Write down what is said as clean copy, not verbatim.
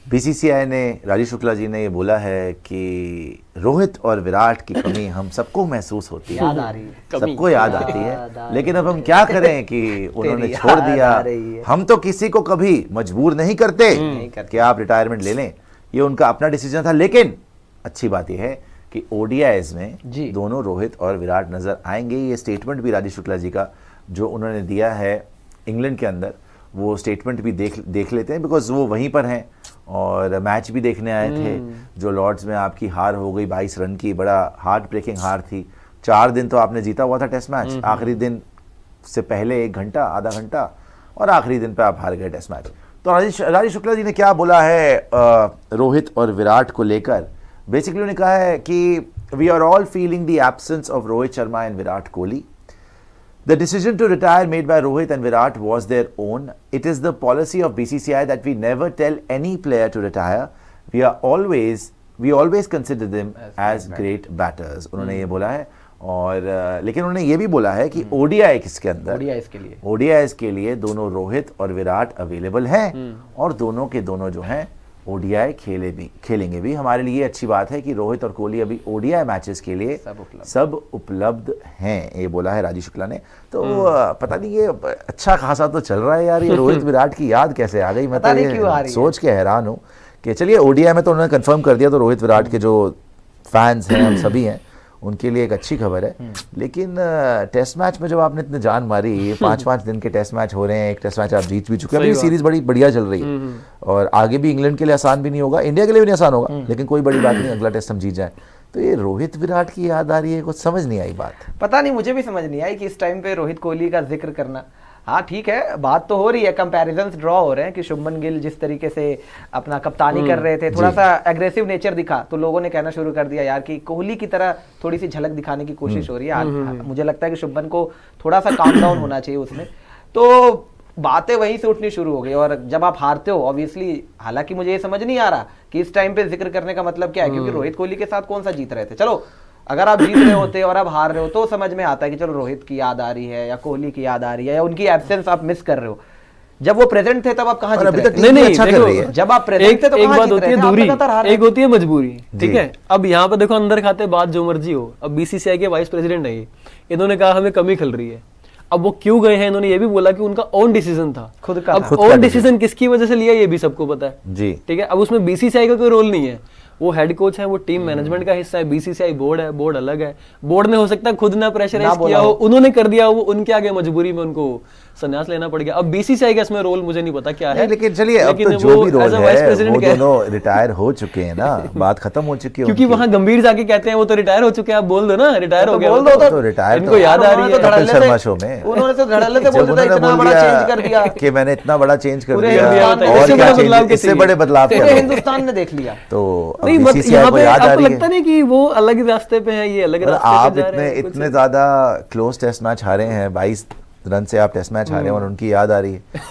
BCCI ने, राजीव शुक्ला जी ने ये बोला है कि रोहित और विराट की कमी हम सबको महसूस होती है, याद आ रही है, सबको याद आती है, लेकिन अब हम क्या करें कि उन्होंने छोड़ दिया। हम तो किसी को कभी मजबूर नहीं करते कि आप रिटायरमेंट ले लें, ये उनका अपना डिसीजन था। लेकिन अच्छी बात यह है कि ओडीआईज में दोनों रोहित और विराट नजर आएंगे। ये स्टेटमेंट भी राजीव शुक्ला जी का जो उन्होंने दिया है इंग्लैंड के अंदर, वो स्टेटमेंट भी देख लेते हैं, बिकॉज वो वहीं पर हैं और मैच भी देखने आए थे। जो लॉर्ड्स में आपकी हार हो गई 22 रन की, बड़ा हार्ट ब्रेकिंग हार थी। 4 दिन तो आपने जीता हुआ था टेस्ट मैच, आखिरी दिन से पहले 1 घंटा, आधा घंटा, और आखिरी दिन पे आप हार गए टेस्ट मैच। तो राजीव शुक्ला जी ने क्या बोला है रोहित और विराट को लेकर? बेसिकली उन्होंने कहा है कि we are all feeling the absence of Rohit Sharma and Virat Kohli. The decision to retire made by Rohit and Virat was their own. It is the policy of BCCI that we never tell any player to retire. We always consider them as great batters. उन्होंने ये बोला है। और लेकिन उन्होंने ये भी बोला है कि ओडीआई किसके अंदर, ओडीआई के लिए दोनों रोहित और विराट अवेलेबल हैं और दोनों के दोनों जो हैं ओडीआई खेलेंगे भी। हमारे लिए अच्छी बात है कि रोहित और कोहली अभी ओडीआई मैचेस के लिए सब उपलब्ध हैं, ये बोला है राजीव शुक्ला ने। तो पता नहीं ये अच्छा खासा तो चल रहा है यार, ये रोहित विराट की याद कैसे आ गई, मैं तो ये सोच के हैरान हूँ कि चलिए ओडीआई में तो उन्होंने कंफर्म कर दिया, तो रोहित विराट के जो फैंस हैं हम सभी हैं उनके लिए एक अच्छी खबर है। लेकिन टेस्ट मैच में जब आपने इतने जान मारी, 5-5 दिन के टेस्ट मैच हो रहे हैं, एक टेस्ट मैच आप जीत भी चुके हैं, सीरीज बड़ी बढ़िया चल रही है और आगे भी इंग्लैंड के लिए आसान भी नहीं होगा, इंडिया के लिए भी नहीं आसान होगा, लेकिन कोई बड़ी बात नहीं, अगला टेस्ट हम जीत जाए। तो ये रोहित विराट की याद आ रही है, कुछ समझ नहीं आई बात। पता नहीं, मुझे भी समझ नहीं आई कि इस टाइम पे रोहित कोहली का जिक्र करना। हाँ ठीक है, बात तो हो रही है, कंपैरिजंस ड्रॉ हो रहे हैं कि शुभमन गिल जिस तरीके से अपना कप्तानी कर रहे थे, थोड़ा सा एग्रेसिव नेचर दिखा, तो लोगों ने कहना शुरू कर दिया यार कि कोहली की तरह थोड़ी सी झलक दिखाने की कोशिश हो रही है। मुझे लगता है कि शुभमन को थोड़ा सा काम डाउन होना चाहिए उसमें। तो बातें वहीं से उठनी शुरू हो गई। और जब आप हारते हो ऑब्वियसली, हालांकि मुझे ये समझ नहीं आ रहा कि इस टाइम पे जिक्र करने का मतलब क्या है, क्योंकि रोहित कोहली के साथ कौन सा जीत रहे थे। चलो अगर आप जीत रहे होते और आप हार रहे हो तो समझ में आता है कि चलो रोहित की याद आ रही है या कोहली की याद आ रही है या उनकी एब्सेंस आप मिस कर रहे हो। जब वो प्रेजेंट थे तब आप कहां जीत रहे थे? नहीं अच्छा कर रही है। जब आप प्रेजेंट थे तो एक बात होती है दूरी, एक होती है मजबूरी, ठीक है। अब यहाँ पे देखो अंदर खाते बात जो मर्जी हो, अब बीसीसीआई के वाइस प्रेसिडेंट है ये, इन्होंने कहा हमें कमी खल रही है। अब वो क्यों गए हैं, इन्होंने ये भी बोला कि उनका ओन डिसीजन था, खुद का। अब ओन डिसीजन किसकी वजह से लिया ये भी सबको पता है जी, ठीक है। अब उसमें बीसीसीआई का कोई रोल नहीं है, वो हेड कोच है, वो टीम मैनेजमेंट का हिस्सा है, बीसीसीआई बोर्ड है, बोर्ड अलग है। बोर्ड ने हो सकता है खुद ना प्रेशराइज किया हो, उन्होंने कर दिया, वो उनके आगे मजबूरी में उनको संन्यास लेना पड़ गया। अब बीसीसीआई का इसमें रोल मुझे नहीं पता क्या है, लेकिन चलिए अब तो जो भी रोल है वो दोनों रिटायर हो चुके हैं ना, बात खत्म हो चुकी है। क्योंकि वहां गंभीर जाके कहते हैं वो तो रिटायर हो चुके हैं, आप बोल दो ना रिटायर हो गया, बोल दो तो रिटायर, इनको याद आ रही है कपिल शर्मा शो में उन्होंने तो धड़ल्ले से बोल दिया इतना बड़ा चेंज कर दिया कि मैंने इतना बड़ा चेंज कर दिया और क्या चेंज, इससे बड़े बदलाव पूरे हिंदुस्तान ने देख लिया। तो बीसीसीआई को याद आ रही है, लगता नहीं कि वो अलग रास्ते पे है, ये अलग रास्ते आप इतने ज्यादा क्लोज टेस्ट मैच हारे हैं, 22 रन से आप टेस्ट मैच हारे हैं और उनकी याद आ रही है।